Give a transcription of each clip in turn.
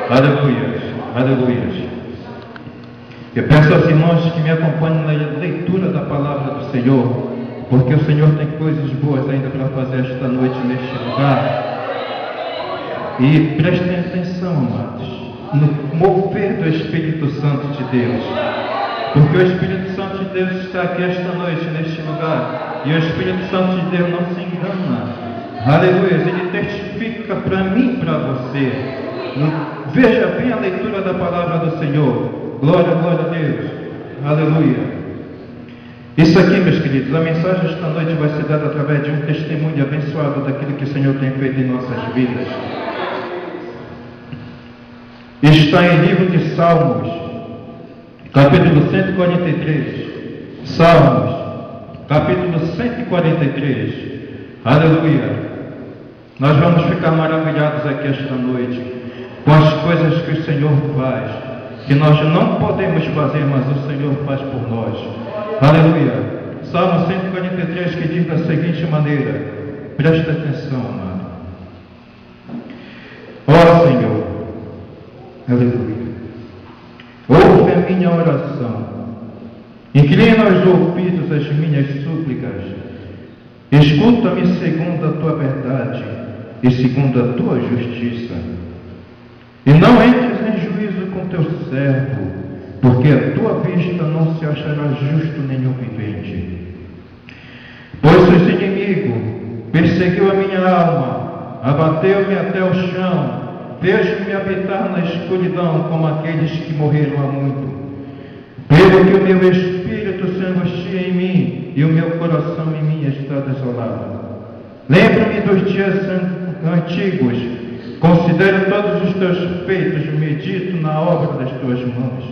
Aleluia, aleluia. Eu peço aos irmãos que me acompanhem na leitura da palavra do Senhor, porque o Senhor tem coisas boas ainda para fazer esta noite neste lugar. E prestem atenção, amados, no mover do Espírito Santo de Deus, porque o Espírito Santo de Deus está aqui esta noite neste lugar, e o Espírito Santo de Deus não se engana. Aleluia, ele testifica para mim e para você. Veja bem a leitura da palavra do Senhor. Glória, glória a Deus. Aleluia. Isso aqui, meus queridos, a mensagem esta noite vai ser dada através de um testemunho abençoado daquilo que o Senhor tem feito em nossas vidas. Está em livro de Salmos, capítulo 143. Salmos, capítulo 143. Aleluia. Nós vamos ficar maravilhados aqui esta noite com as coisas que o Senhor faz, que nós não podemos fazer, mas o Senhor faz por nós. Aleluia. Salmo 143, que diz da seguinte maneira, presta atenção, amado. Ó Senhor, aleluia, ouve a minha oração, inclina os ouvidos às minhas súplicas, escuta-me segundo a tua verdade e segundo a tua justiça, e não entres em juízo com teu servo, porque a tua vista não se achará justo nenhum vivente. Pois os inimigos perseguiu a minha alma, abateu-me até o chão, fez-me habitar na escuridão como aqueles que morreram há muito. Pelo que o meu espírito se angustia em mim e o meu coração em mim está desolado. Lembro-me dos dias antigos, considero todos os teus feitos, medito na obra das tuas mãos.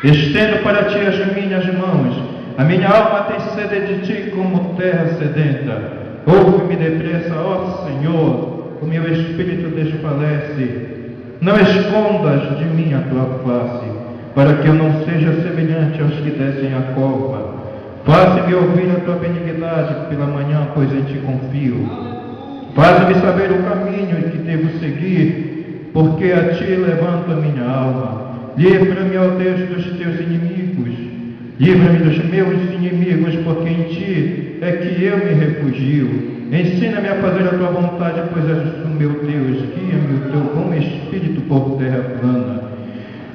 Estendo para ti as minhas mãos, a minha alma tem sede de ti como terra sedenta. Ouve-me depressa, ó Senhor, o meu espírito desfalece. Não escondas de mim a tua face, para que eu não seja semelhante aos que descem a cova. Faze-me ouvir a tua benignidade pela manhã, pois em ti confio. Faze-me saber o caminho que devo seguir, porque a ti levanto a minha alma. Livra-me, ó Deus, dos teus inimigos. Livra-me dos meus inimigos, porque em ti é que eu me refugio. Ensina-me a fazer a tua vontade, pois és o meu Deus. Guia-me o teu bom espírito por terra plana.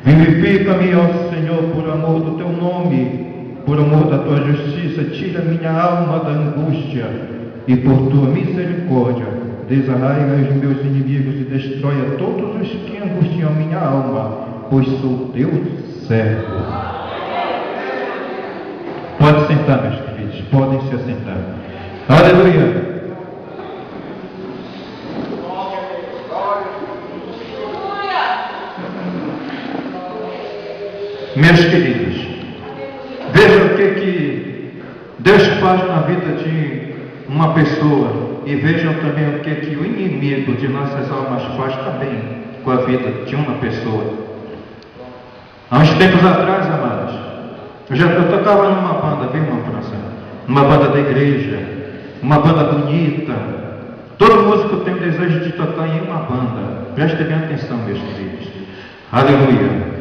Vivifica-me, ó Senhor, por amor do teu nome, por amor da tua justiça. Tira minha alma da angústia e por tua misericórdia desarraiga os meus inimigos e destrói a todos os que angustiam minha alma, pois sou teu servo. Pode sentar, meus queridos, podem se assentar. Aleluia. Meus queridos, vejam o que Deus faz na vida de uma pessoa e vejam também o que o inimigo de nossas almas faz também com a vida de uma pessoa. Há uns tempos atrás, amados, eu tocava numa banda, viu, irmã França? Numa banda da igreja, uma banda bonita. Todo músico tem o desejo de tocar em uma banda. Prestem bem atenção, meus queridos. Aleluia.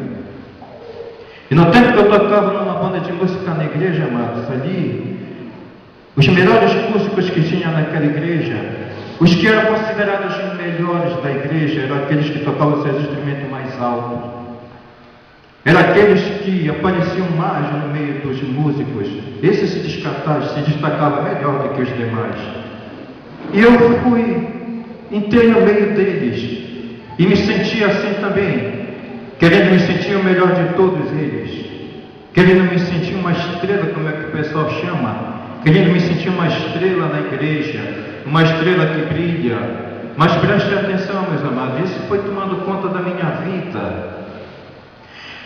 E no tempo que eu tocava numa banda de música na igreja, amados, ali, os melhores músicos que tinha naquela igreja, os que eram considerados os melhores da igreja, eram aqueles que tocavam seus instrumentos mais altos. Eram aqueles que apareciam mais no meio dos músicos. Esse se destacava melhor do que os demais. E eu entrei no meio deles e me senti assim também, querendo me sentir o melhor de todos eles, querendo me sentir uma estrela, como é que o pessoal chama, querendo me sentir uma estrela na igreja, uma estrela que brilha. Mas preste atenção, meus amados, isso foi tomando conta da minha vida.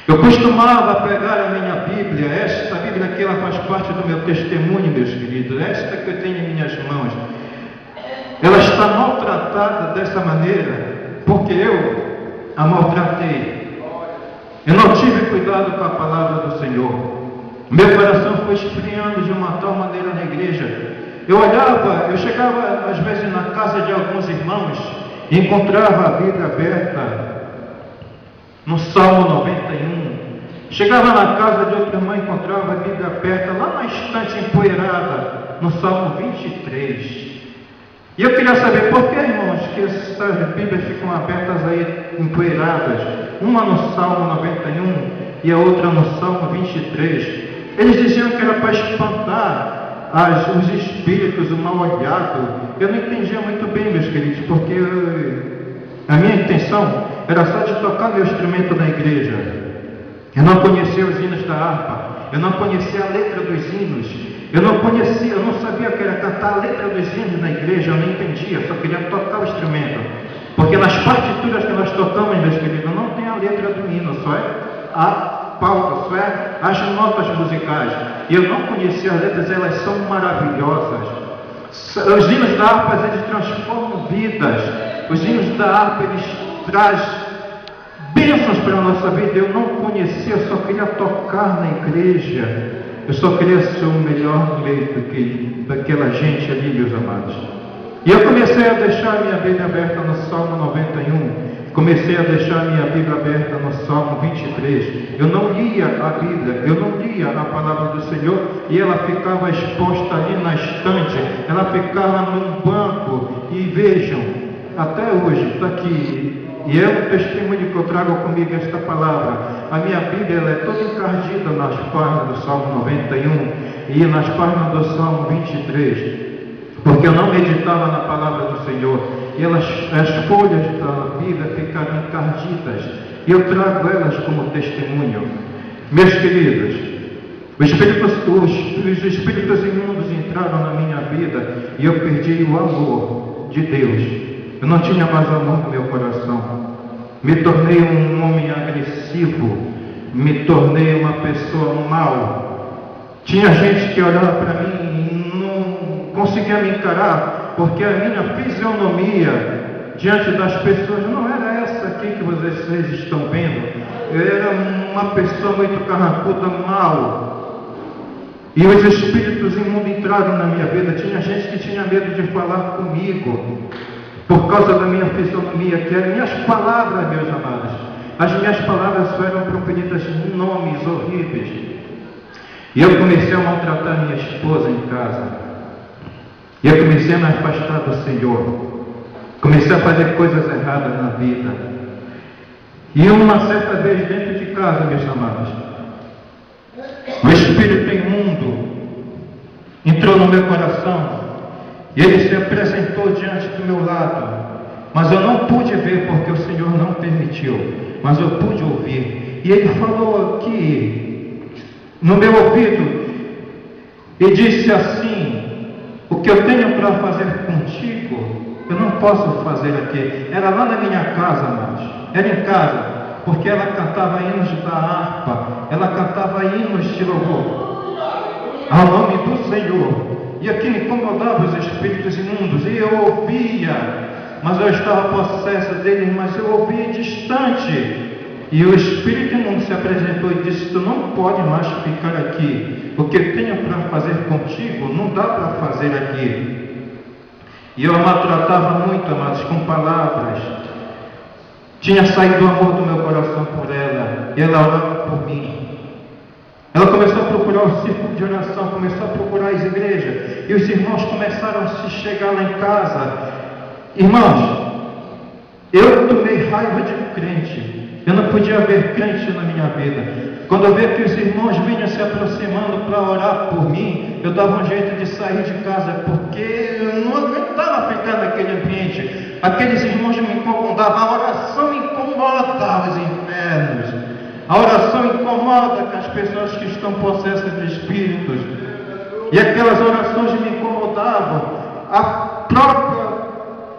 Eu costumava pegar a minha Bíblia, esta Bíblia aqui, ela faz parte do meu testemunho, meus queridos, esta que eu tenho em minhas mãos. Ela está maltratada dessa maneira, porque eu a maltratei. Eu não tive cuidado com a palavra do Senhor. Meu coração foi esfriando de uma tal maneira na igreja. Eu chegava às vezes na casa de alguns irmãos e encontrava a Bíblia aberta. no Salmo 91. Chegava na casa de outra irmã, encontrava a Bíblia aberta, lá na estante empoeirada, no Salmo 23. E eu queria saber por que, irmãos, que essas Bíblias ficam abertas aí, empoeiradas, uma no Salmo 91 e a outra no Salmo 23. Eles diziam que era para espantar os espíritos, o mal-olhado. Eu não entendia muito bem, meus queridos, porque a minha intenção era só de tocar meu instrumento na igreja. Eu não conhecia os hinos da harpa, eu não conhecia a letra dos hinos, eu não sabia que era cantar a letra dos hinos na igreja, eu não entendia, só queria tocar o instrumento. Porque nas partituras que nós tocamos, meus queridos, não tem a letra do hino, só é a pauta, só é as notas musicais. E eu não conhecia as letras, elas são maravilhosas. Os hinos da harpa, eles transformam vidas. Os hinos da harpa, eles trazem bênçãos para a nossa vida. Eu não conhecia, eu só queria tocar na igreja. Eu só queria ser o melhor no meio daquela gente ali, meus amados. E eu comecei a deixar a minha Bíblia aberta no Salmo 91. Comecei a deixar a minha Bíblia aberta no Salmo 23. Eu não lia a Bíblia, eu não lia a palavra do Senhor, e ela ficava exposta ali na estante, ela ficava num banco, e vejam, até hoje, está aqui, e é um testemunho que eu trago comigo esta palavra. A minha Bíblia ela é toda encardida nas páginas do Salmo 91 e nas páginas do Salmo 23. Porque eu não meditava na palavra do Senhor, e as folhas da Bíblia ficaram encardidas, e eu trago elas como testemunho. Meus queridos, os espíritos imundos entraram na minha vida, e eu perdi o amor de Deus. Eu não tinha mais amor no meu coração. Me tornei um homem agressivo, me tornei uma pessoa mau. Tinha gente que olhava para mim e não conseguia me encarar, porque a minha fisionomia diante das pessoas não era essa aqui que vocês estão vendo. Eu era uma pessoa muito carrancuda, mal. E os espíritos imundos entraram na minha vida. Tinha gente que tinha medo de falar comigo, por causa da minha fisionomia, que eram minhas palavras, meus amados. As minhas palavras eram proferidas em nomes horríveis. E eu comecei a maltratar minha esposa em casa. E eu comecei a me afastar do Senhor. Comecei a fazer coisas erradas na vida. E uma certa vez dentro de casa, meus amados, o espírito imundo entrou no meu coração. E ele se apresentou diante do meu lado. Mas eu não pude ver porque o Senhor não permitiu. Mas eu pude ouvir. E ele falou aqui no meu ouvido e disse assim: o que eu tenho para fazer contigo, eu não posso fazer aqui. Era lá na minha casa, mas era em casa, porque ela cantava hinos da harpa, ela cantava hinos de louvor ao nome do Senhor. E aqui me incomodava os espíritos imundos, e eu ouvia, mas eu estava possesso deles, mas eu ouvia distante. E o espírito imundo se apresentou e disse: tu não pode mais ficar aqui, o que eu tenho para fazer contigo, não dá para fazer aqui. E eu a maltratava muito, amados, com palavras. Tinha saído o amor do meu coração por ela, e ela orava por mim. Ela começou a procurar o círculo de oração, começou a procurar as igrejas, e os irmãos começaram a se chegar lá em casa. Irmãos, eu tomei raiva de crente, eu não podia ver crente na minha vida. Quando eu via que os irmãos vinham se aproximando para orar por mim, eu dava um jeito de sair de casa, porque eu não aguentava ficar naquele ambiente. Aqueles irmãos me incomodavam, a oração incomoda os infernos. A oração incomoda as pessoas que estão possessas de espíritos. E aquelas orações me incomodavam. A própria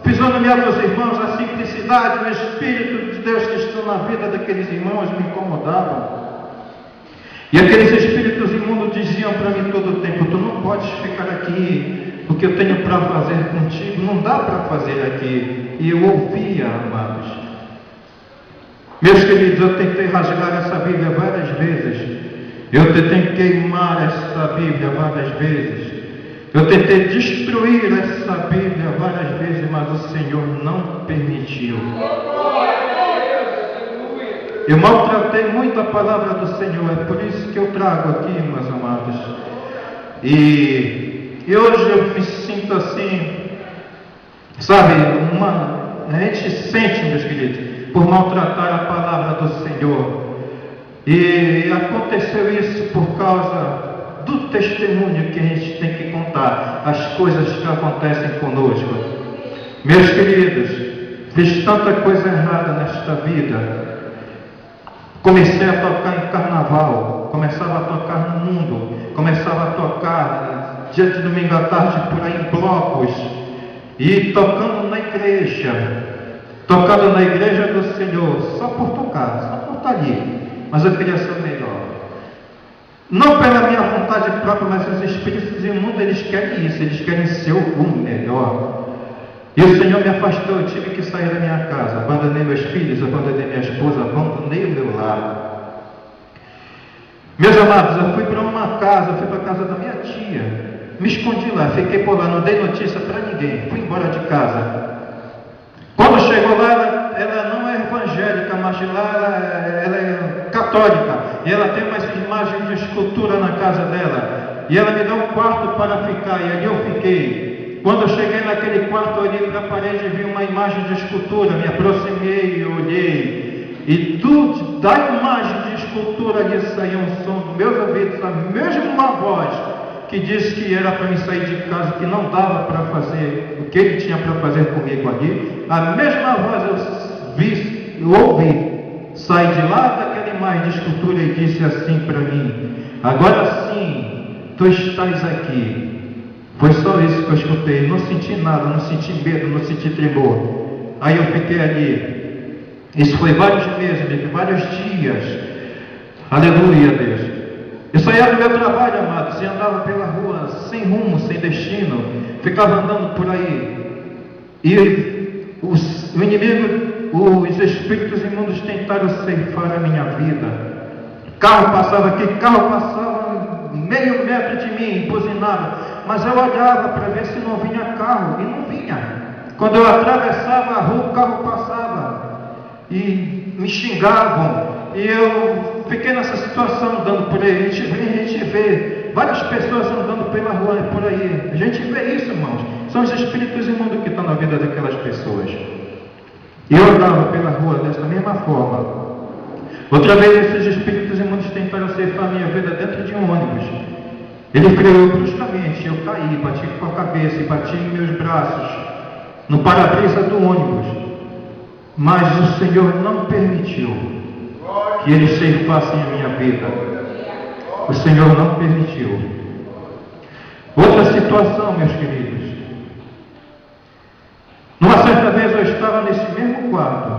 fisionomia dos irmãos, a simplicidade, o Espírito de Deus que estão na vida daqueles irmãos me incomodavam. E aqueles espíritos imundos diziam para mim todo o tempo: tu não podes ficar aqui, o que eu tenho para fazer contigo, não dá para fazer aqui. E eu ouvia, amados. Meus queridos, eu tentei rasgar essa Bíblia várias vezes. Eu tentei queimar essa Bíblia várias vezes. Eu tentei destruir essa Bíblia várias vezes, mas o Senhor não permitiu. Eu maltratei muito a palavra do Senhor, é por isso que eu trago aqui, meus amados. E hoje eu me sinto assim, sabe, a gente sente, meus queridos, por maltratar a palavra do Senhor. E aconteceu isso por causa do testemunho que a gente tem que contar, as coisas que acontecem conosco. Meus queridos, fiz tanta coisa errada nesta vida. Comecei a tocar em carnaval, começava a tocar no mundo, começava a tocar dia de domingo à tarde por aí em blocos, e tocando na igreja do Senhor, só por tocar, só por estar ali. Mas eu queria ser melhor. Não pela minha vontade própria, mas os espíritos imundos, eles querem isso, eles querem ser o melhor. E o Senhor me afastou, eu tive que sair da minha casa, abandonei meus filhos, abandonei minha esposa, abandonei o meu lar. Meus amados, eu fui para uma casa, fui para a casa da minha tia, me escondi lá, fiquei por lá, não dei notícia para ninguém, fui embora de casa. Quando chegou lá, ela não é evangélica, mas lá ela é católica, e ela tem umas imagens de escultura na casa dela, e ela me deu um quarto para ficar, e ali eu fiquei. Quando eu cheguei naquele quarto, eu olhei para a parede e vi uma imagem de escultura, me aproximei e olhei, e da imagem de escultura ali saía um som dos meus ouvidos, a mesma voz que disse que era para mim sair de casa, que não dava para fazer o que ele tinha para fazer comigo ali. A mesma voz eu ouvi, saí de lá daquela imagem de escultura e disse assim para mim: agora sim, tu estás aqui. Foi só isso que eu escutei, não senti nada, não senti medo, não senti tremor. Aí eu fiquei ali, isso foi vários meses, vários dias. Aleluia, Deus. Eu saía do meu trabalho, amados, e andava pela rua, sem rumo, sem destino, ficava andando por aí. E o inimigo, os espíritos imundos tentaram ceifar a minha vida. Carro passava aqui, carro passava meio metro de mim, buzinava. Mas eu olhava para ver se não vinha carro, e não vinha. Quando eu atravessava a rua, o carro passava, e me xingavam, e eu fiquei nessa situação, andando por aí. A gente vê várias pessoas andando pela rua por aí, a gente vê isso, irmãos, são os espíritos imundos que estão na vida daquelas pessoas. E eu andava pela rua dessa mesma forma. Outra vez esses espíritos imundos tentaram ceifar a minha vida dentro de um ônibus. Ele freou bruscamente, eu caí, bati com a cabeça e bati em meus braços no para-brisa do ônibus. Mas o Senhor não permitiu que eles ceifassem a minha vida. O Senhor não permitiu. Outra situação, meus queridos. Numa certa vez eu estava nesse mesmo quarto.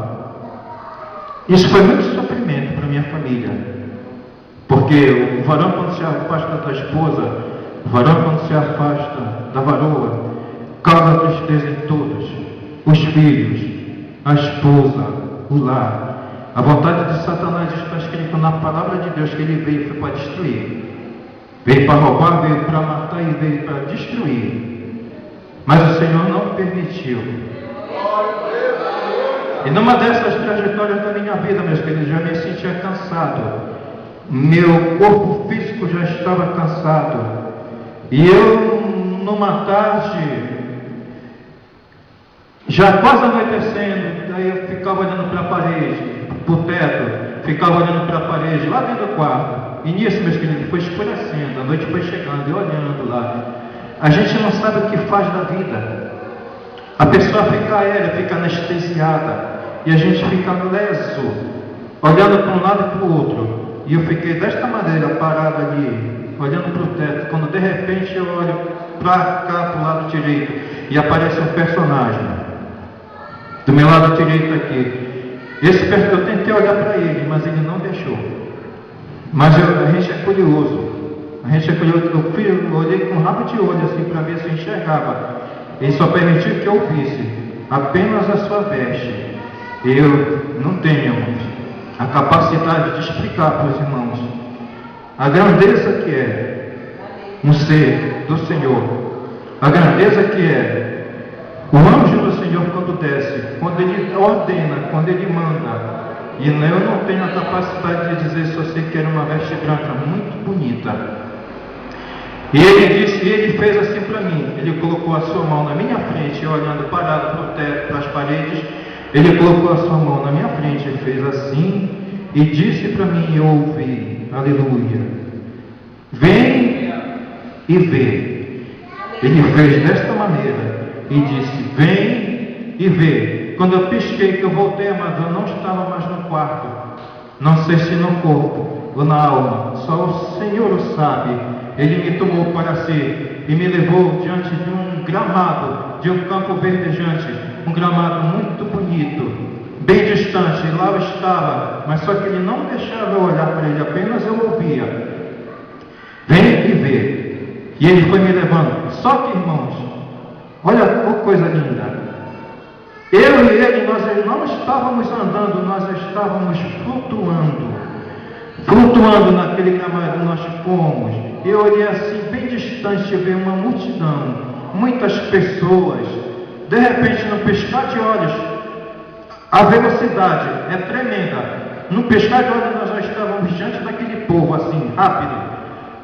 Isso foi muito sofrimento para minha família. Porque o varão, quando se afasta da esposa, o varão, quando se afasta da varoa, causa tristeza em todos: os filhos, a esposa, o lar. A vontade de Satanás está escrito na palavra de Deus que ele veio foi para destruir. Veio para roubar, veio para matar e veio para destruir. Mas o Senhor não permitiu. E numa dessas trajetórias da minha vida, meus queridos, já me sentia cansado. Meu corpo físico já estava cansado. E eu, numa tarde, já quase anoitecendo, daí eu ficava olhando para a parede, para o teto, ficava olhando para a parede, lá dentro do quarto. E nisso, meus queridos, foi escurecendo, a noite foi chegando, e olhando lá. A gente não sabe o que faz da vida. A pessoa fica aérea, fica anestesiada, e a gente fica leso, olhando para um lado e para o outro. E eu fiquei desta maneira, parado ali, olhando para o teto, quando de repente eu olho para cá, para o lado direito, e aparece um personagem, do meu lado direito aqui. Eu tentei olhar para ele, mas ele não deixou. Mas a gente é curioso, eu olhei com um rabo de olho assim, para ver se eu enxergava. Ele só permitiu que eu visse apenas a sua veste. Eu não tenho a capacidade de explicar para os irmãos a grandeza que é um ser do Senhor, a grandeza que é o anjo do Senhor quando desce, quando ele ordena, quando ele manda, E eu não tenho a capacidade de dizer se você quer uma veste branca muito bonita. E ele fez assim para mim. Ele colocou a sua mão na minha frente, eu olhando parado para o teto, para as paredes. Ele colocou a sua mão na minha frente, ele fez assim e disse para mim, eu ouvi, aleluia, vem e vê. Ele fez desta maneira e disse, vem e vê. Quando eu pisquei, que eu voltei, mas eu não estava mais no quarto, não sei se no corpo ou na alma, só o Senhor o sabe. Ele me tomou para si e me levou diante de um gramado, de um campo verdejante, um gramado muito bonito, bem distante. Lá eu estava, mas só que ele não deixava eu olhar para ele, apenas eu ouvia. Vem e vê. E ele foi me levando. Só que, irmãos, olha que coisa linda. Eu e ele, nós não estávamos andando, nós estávamos flutuando naquele gramado. Nós fomos. Eu olhei assim, bem distante, eu vi uma multidão, muitas pessoas. De repente, no piscar de olhos, a velocidade é tremenda. No piscar de olhos, nós já estávamos diante daquele povo, assim, rápido.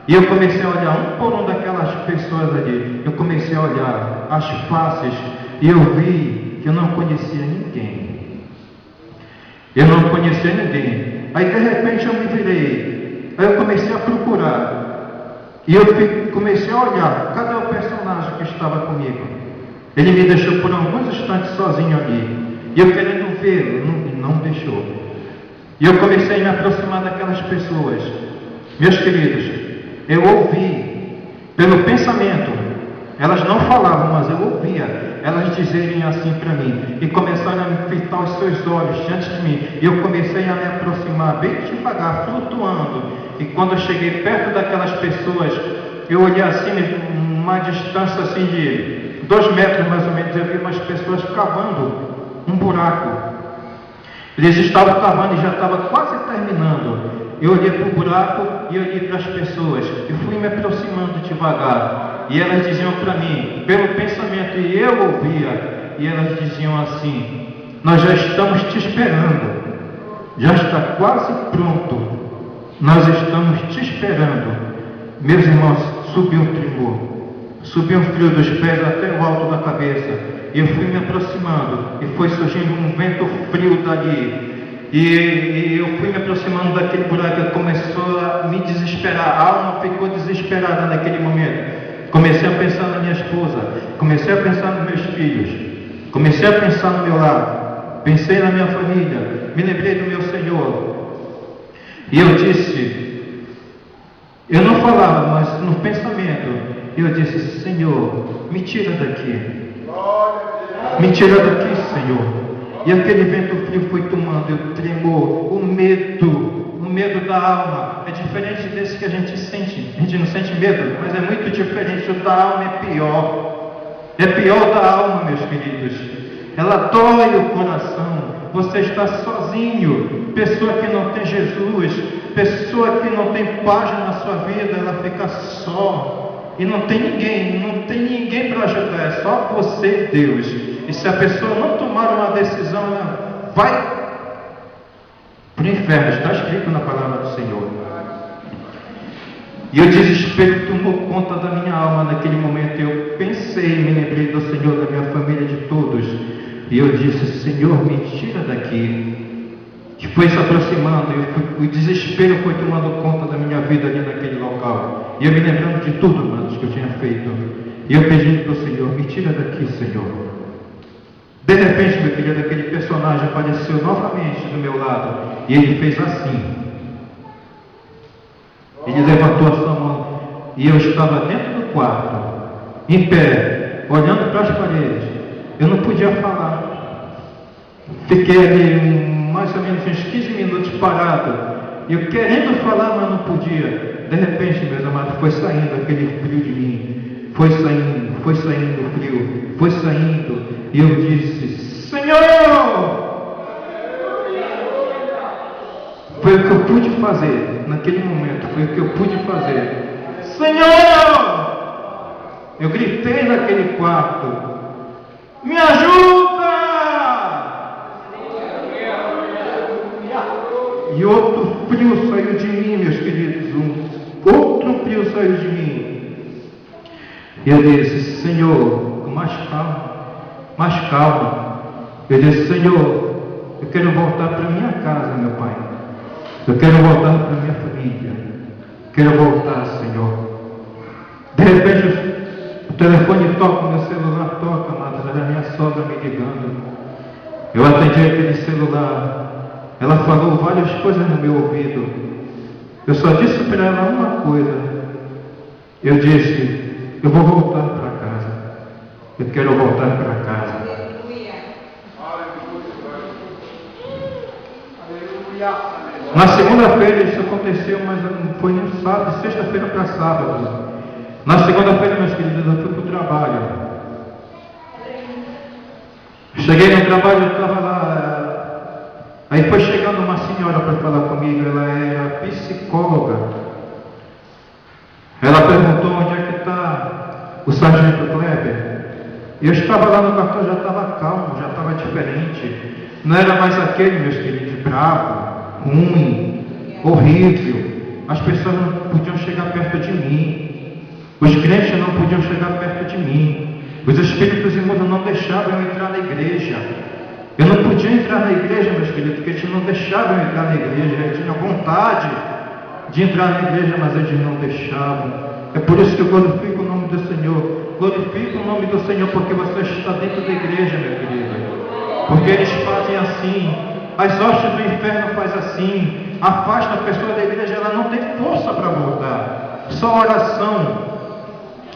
E eu comecei a olhar um por um daquelas pessoas ali. Eu comecei a olhar as faces e eu vi que eu não conhecia ninguém. Eu não conhecia ninguém. Aí de repente eu me virei. Aí eu comecei a procurar. E eu comecei a olhar. Cadê o personagem que estava comigo? Ele me deixou por alguns instantes sozinho ali. E eu querendo vê-lo, não deixou. E eu comecei a me aproximar daquelas pessoas. Meus queridos, eu ouvi, pelo pensamento, elas não falavam, mas eu ouvia, elas dizerem assim para mim, e começaram a me fitar os seus olhos diante de mim, e eu comecei a me aproximar bem devagar, flutuando, e quando eu cheguei perto daquelas pessoas, eu olhei assim, uma distância assim de 2 metros mais ou menos, eu vi umas pessoas cavando um buraco. Eles estavam cavando e já estava quase terminando. Eu olhei para o buraco e olhei para as pessoas e fui me aproximando devagar. E elas diziam para mim, pelo pensamento, e eu ouvia, e elas diziam assim, nós já estamos te esperando, já está quase pronto, nós estamos te esperando. Meus irmãos, subiu um tremor, subiu um frio dos pés até o alto da cabeça. E eu fui me aproximando e foi surgindo um vento frio dali. E eu fui me aproximando daquele buraco e começou a me desesperar. A alma ficou desesperada naquele momento. Comecei a pensar na minha esposa, comecei a pensar nos meus filhos, comecei a pensar no meu lar, pensei na minha família, me lembrei do meu Senhor. E eu disse, eu não falava, mas no pensamento, eu disse, Senhor, me tira daqui. Me tira daqui, Senhor. E aquele vento frio foi tomando, o tremor, o medo da alma. É diferente desse que a gente sente. A gente não sente medo, mas é muito diferente. O da alma é pior. É pior da alma, meus queridos. Ela dói o coração. Você está sozinho. Pessoa que não tem Jesus, pessoa que não tem paz na sua vida, ela fica só. E não tem ninguém para ajudar, é só você e Deus. E se a pessoa não tomar uma decisão, ela vai para o inferno, está escrito na palavra do Senhor. E o desespero tomou conta da minha alma naquele momento. Eu pensei, me lembrei do Senhor, da minha família, de todos. E eu disse, Senhor, me tira daqui. Que foi se aproximando, o desespero foi tomando conta da minha vida ali naquele local. E eu me lembrando de tudo, irmãos, que eu tinha feito. E eu pedindo para o Senhor, me tira daqui, Senhor. De repente, meu querido, aquele personagem apareceu novamente do meu lado. E ele fez assim. Ele levantou a sua mão. E eu estava dentro do quarto, em pé, olhando para as paredes. Eu não podia falar. Fiquei ali mais ou menos uns 15 minutos parado. E eu querendo falar, mas não podia. De repente, meus amados, foi saindo aquele frio de mim. Foi saindo o frio. Foi saindo. E eu disse, Senhor! Foi o que eu pude fazer. Naquele momento, foi o que eu pude fazer. Senhor! Eu gritei naquele quarto. Me ajuda! e outro frio saiu de mim, meus queridos. Outro frio saiu de mim. E eu disse: Senhor, com mais calma. Eu disse: Senhor, eu quero voltar para minha casa, meu Pai. Eu quero voltar para minha família. Quero voltar, Senhor. De repente, o telefone toca, meu celular toca, amados. Era a minha sogra me ligando. Eu atendi aquele celular. Ela falou várias coisas no meu ouvido. Eu só disse para ela uma coisa. Eu disse: eu vou voltar para casa. Eu quero voltar para casa. Na segunda-feira isso aconteceu, mas foi no sábado, sexta-feira para sábado. Na segunda-feira, meus queridos, eu fui para o trabalho. Cheguei no trabalho, eu estava lá. Aí foi chegando uma senhora para falar comigo. Ela era psicóloga. Ela perguntou: onde é que está o sargento Kleber? Eu estava lá no cartão, já estava calmo, já estava diferente. Não era mais aquele, meus queridos, bravo, ruim, horrível. As pessoas não podiam chegar perto de mim. Os crentes não podiam chegar perto de mim. Os espíritos imundos não deixavam eu entrar na igreja. Eu não podia entrar na igreja, meus queridos, porque eles não deixavam eu entrar na igreja. Eu tinha vontade de entrar na igreja, mas eles não deixavam. É por isso que eu glorifico o nome do Senhor. Glorifico o nome do Senhor, porque você está dentro da igreja, meu querido. Porque eles fazem assim. As hostes do inferno fazem assim. Afasta a pessoa da igreja, ela não tem força para voltar. Só oração.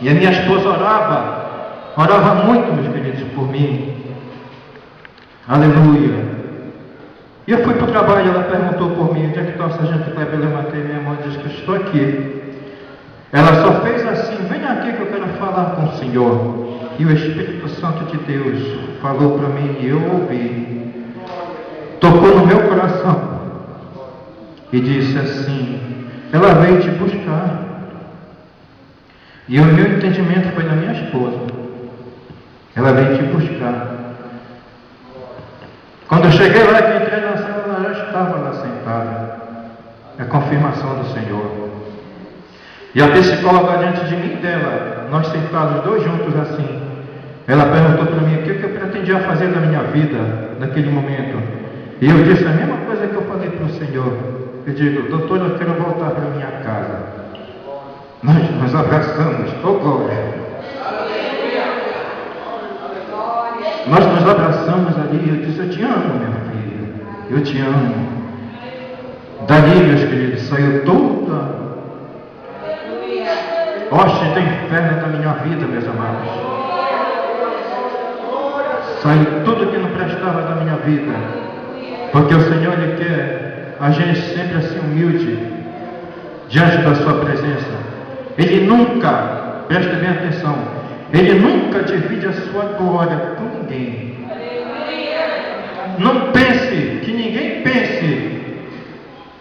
E a minha esposa orava muito, meus queridos, por mim. Aleluia. E eu fui para o trabalho, ela perguntou por mim: onde é que está o sargento Kleber? Eu levantei minha mão e disse que estou aqui. Ela só fez assim: venha aqui que eu quero falar com o Senhor. E o Espírito Santo de Deus falou para mim e eu ouvi. Tocou no meu coração e disse assim: ela veio te buscar. E o meu entendimento foi da minha esposa. Ela veio te buscar. Quando eu cheguei lá e entrei na sala, ela já estava lá sentada. É a confirmação do Senhor. E a psicóloga diante de mim dela, nós sentados dois juntos assim, ela perguntou para mim o que eu pretendia fazer na minha vida naquele momento. E eu disse a mesma coisa que eu falei para o Senhor. Eu digo: doutor, eu quero voltar para minha casa. Nós nos abraçamos, glória. Nós nos abraçamos ali. Eu disse: eu te amo, minha filha. Eu te amo. Dali, meus queridos, saiu toda hoste do inferno da minha vida, meus amados. Saiu tudo que não prestava da minha vida. Porque o Senhor, Ele quer a gente sempre assim humilde diante da sua presença. Ele nunca, preste bem atenção, Ele nunca divide a sua glória com ninguém. Não pense, que ninguém pense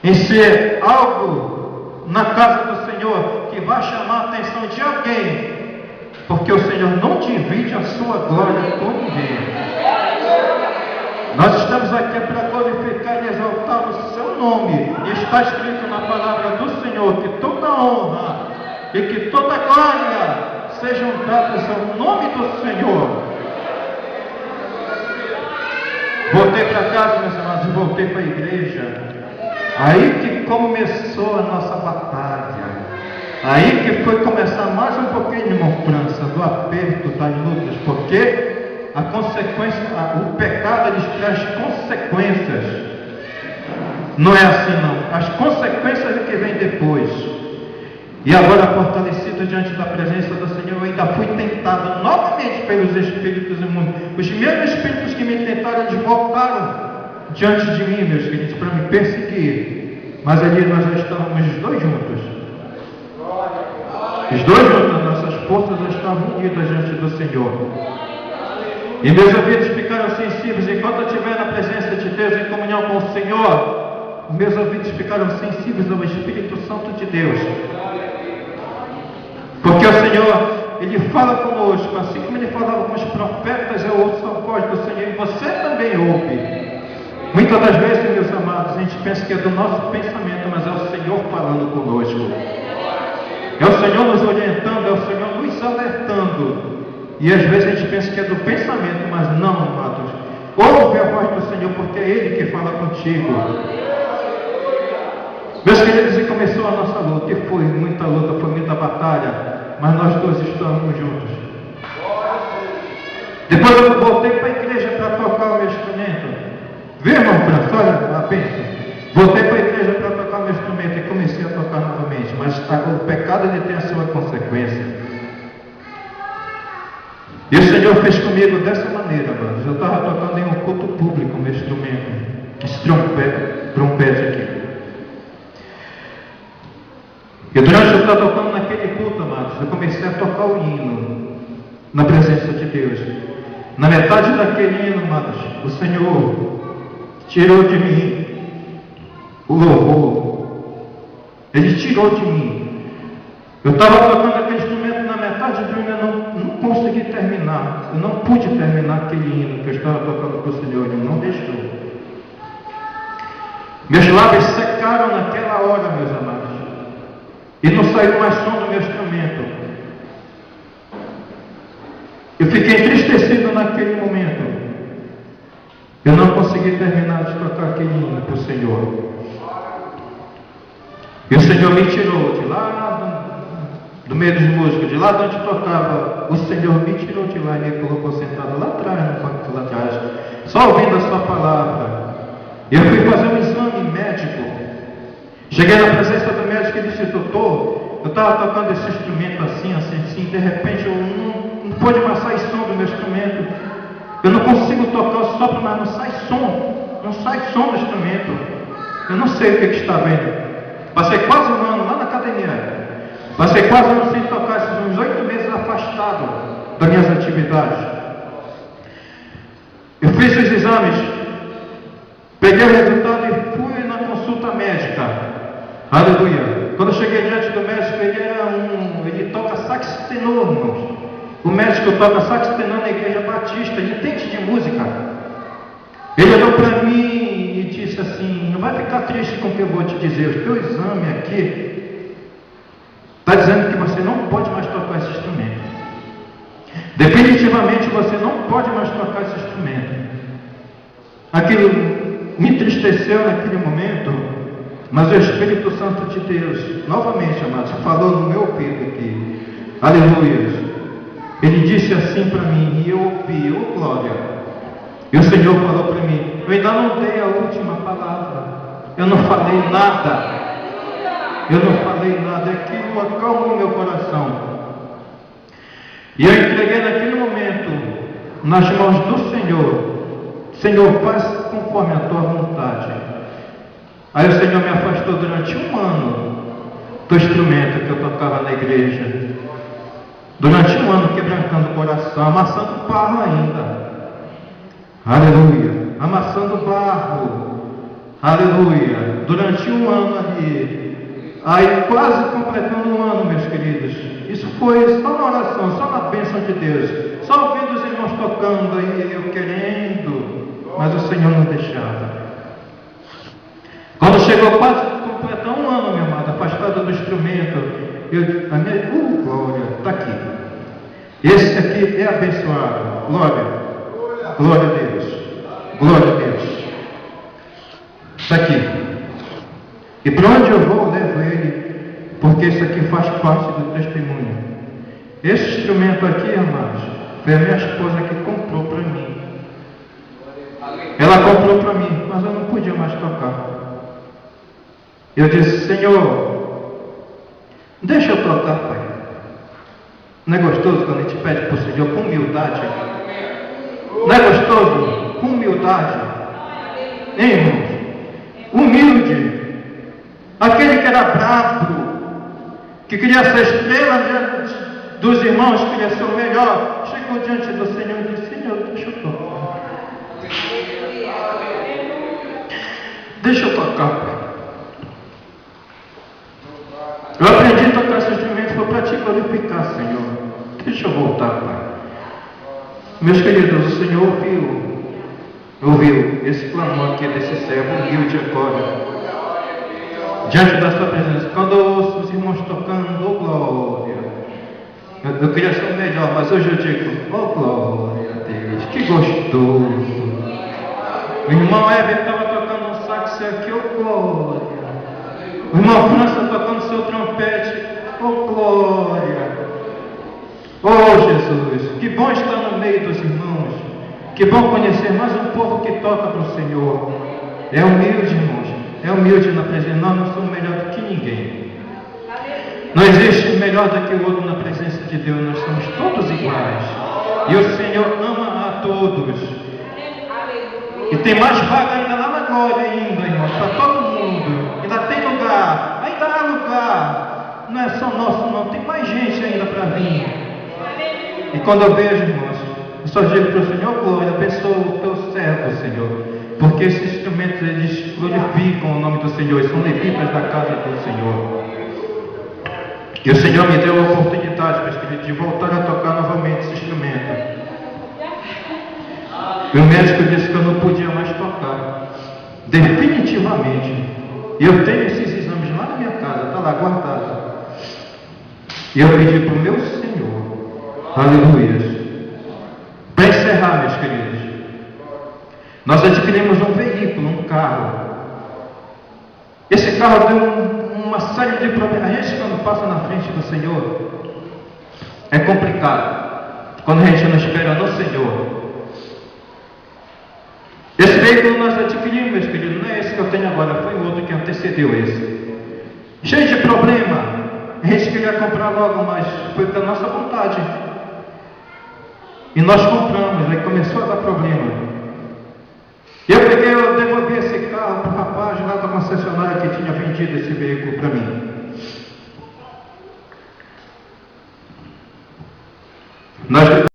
em ser algo na casa do Senhor que vai chamar a atenção de alguém, porque o Senhor não divide a sua glória com ninguém. Nós estamos aqui para glorificar e exaltar o seu nome. E está escrito na palavra do Senhor que toda honra e que toda glória sejam dadas ao nome do Senhor. Voltei para casa, meus amados, e voltei para a igreja. Aí que começou a nossa batalha. Aí que foi começar mais um pouquinho de mofrança, do aperto, das lutas, porque a consequência, o pecado, ele traz consequências. Não é assim não. As consequências é que vem depois. E agora, fortalecido diante da presença do Senhor, eu ainda fui tentado novamente pelos espíritos imundos. Os mesmos espíritos que me tentaram, eles voltaram diante de mim, meus queridos, para me perseguir. Mas ali nós já estávamos os dois juntos. Os dois juntos, nossas forças já estavam unidas diante do Senhor. E meus ouvidos ficaram sensíveis. Enquanto eu estiver na presença de Deus, em comunhão com o Senhor, meus ouvidos ficaram sensíveis ao Espírito Santo de Deus. Porque o Senhor, Ele fala conosco, assim como Ele falava com os profetas, eu ouço a voz do Senhor, e você também ouve. Muitas das vezes, meus amados, a gente pensa que é do nosso pensamento, mas é o Senhor falando conosco. É o Senhor nos orientando, é o Senhor nos alertando. E às vezes a gente pensa que é do pensamento, mas não, amados. Ouve a voz do Senhor, porque é Ele que fala contigo. Meus queridos, e começou a nossa luta, e foi muita luta, foi muita batalha, mas nós dois estamos juntos. Depois eu voltei para a igreja para tocar o meu instrumento. Viu, irmão França? Olha a bênção. Voltei para a igreja para tocar o meu instrumento e comecei a tocar novamente, mas o pecado ele tem a sua consequência. E o Senhor fez comigo dessa maneira, amados. Eu estava tocando em um culto público o meu instrumento, esse trompete aqui. E durante eu estava tocando naquele culto, amados, eu comecei a tocar o hino na presença de Deus. Na metade daquele hino, amados, o Senhor tirou de mim o louvor. Ele tirou de mim. Eu estava tocando aquele instrumento na metade do hino, eu não consegui terminar. Eu não pude terminar aquele hino que eu estava tocando para o Senhor, Ele não deixou. Meus lábios secaram naquela hora, meus amados. E não saiu mais som do meu instrumento. Eu fiquei entristecido naquele momento. Eu não consegui terminar de tocar aquele hino para o Senhor. E o Senhor me tirou de lá do meio dos músicos, de lá de onde tocava. O Senhor me tirou de lá e me colocou sentado lá atrás, no banco lá atrás, só ouvindo a sua palavra. E eu fui fazer um exame médico. Cheguei na presença do médico e disse: doutor, eu estava tocando esse instrumento assim, de repente eu não pude mais sair som do meu instrumento. Eu não consigo tocar o sopro, mas não sai som do instrumento. Eu não sei o que está vendo. Passei quase um ano lá na academia. Passei quase um ano sem tocar, esses uns 8 meses afastado das minhas atividades. Eu fiz os exames, peguei o resultado e fui na consulta médica. Aleluia. Quando eu cheguei diante do médico, ele toca sax tenor, irmãos. O médico toca sax tenor na igreja batista, ele entende de música. Ele olhou para mim e disse assim: não vai ficar triste com o que eu vou te dizer, o teu exame aqui está dizendo que você não pode mais tocar esse instrumento. Definitivamente você não pode mais tocar esse instrumento. Aquilo me entristeceu naquele momento, mas o Espírito Santo de Deus, novamente, amados, falou no meu ouvido aqui. Aleluia. Ele disse assim para mim, e eu ouvi: ô glória. E o Senhor falou para mim: eu ainda não dei a última palavra. Eu não falei nada. Aquilo acalmou meu coração. E eu entreguei naquele momento nas mãos do Senhor. Senhor, faz conforme a tua vontade. Aí o Senhor me afastou durante um ano do instrumento que eu tocava na igreja. Durante um ano quebrantando o coração, amassando barro ainda. Aleluia. Amassando barro. Aleluia. Durante um ano ali. Aí quase completando um ano, meus queridos. Isso foi só na oração, só na bênção de Deus. Só ouvindo os irmãos tocando aí, eu querendo, mas o Senhor não deixava. Quando chegou quase a completar um ano, meu amado, afastado do instrumento, a minha glória, está aqui. Esse aqui é abençoado. Glória. Glória a Deus. Glória a Deus. Está aqui. E para onde eu vou, eu levo ele, porque isso aqui faz parte do testemunho. Esse instrumento aqui, amados, foi a minha esposa que comprou para mim. Ela comprou para mim, mas eu não podia mais tocar. Eu disse: Senhor, deixa eu tocar, Pai. Não é gostoso quando a gente pede para o Senhor com humildade? Não é gostoso? Com humildade. Hein, irmãos? Humilde. Aquele que era bravo, que queria ser estrela diante dos irmãos, queria ser o melhor, chegou diante do Senhor e disse: Senhor, deixa eu tocar. Deixa eu tocar, Pai. Eu aprendi a tocar esse instrumento, foi para te glorificar, Senhor. Deixa eu voltar, Pai. Meus queridos, o Senhor ouviu ouviu esse clamor aqui desse servo humilde agora, diante da sua presença. Quando eu ouço os irmãos tocando, oh glória, eu queria ser melhor, mas hoje eu digo, oh glória a Deus, que gostoso. O irmão Heber estava tocando um sax aqui, oh glória. O irmão França tocando seu trompete, oh glória. Oh Jesus, que bom estar no meio dos irmãos. Que bom conhecer mais um povo que toca para o Senhor. É humilde, irmãos. É humilde na presença. Nós não somos melhor do que ninguém. Não existe melhor do que o outro na presença de Deus. Nós somos todos iguais. E o Senhor ama a todos. E tem mais vaga ainda lá na glória ainda, irmãos, para todo mundo. Ainda tem lugar. Ainda há lugar. Não é só nosso, não. Tem mais gente ainda para vir. E quando eu vejo, irmãos, eu só digo para o Senhor, glória, abençoa o teu servo, Senhor, porque esses instrumentos, eles glorificam o nome do Senhor, e são levitas da casa do Senhor. E o Senhor me deu a oportunidade, meus queridos, de voltar a tocar novamente esse instrumento. E o médico disse que eu não podia mais tocar, definitivamente. E eu tenho esses exames lá na minha casa, está lá guardado. E eu pedi para o meu Senhor, aleluia. Para encerrar, meus queridos, nós adquirimos um veículo, um carro. Esse carro deu uma série de problemas. A gente, quando passa na frente do Senhor, é complicado. Quando a gente não espera no Senhor. Esse veículo nós adquirimos, meus queridos, não é esse que eu tenho agora, foi o outro que antecedeu esse. Cheio de problema. A gente queria comprar logo, mas foi da nossa vontade. E nós compramos, aí começou a dar problema. Eu devolvi esse carro para o rapaz lá da concessionária que tinha vendido esse veículo para mim. Nós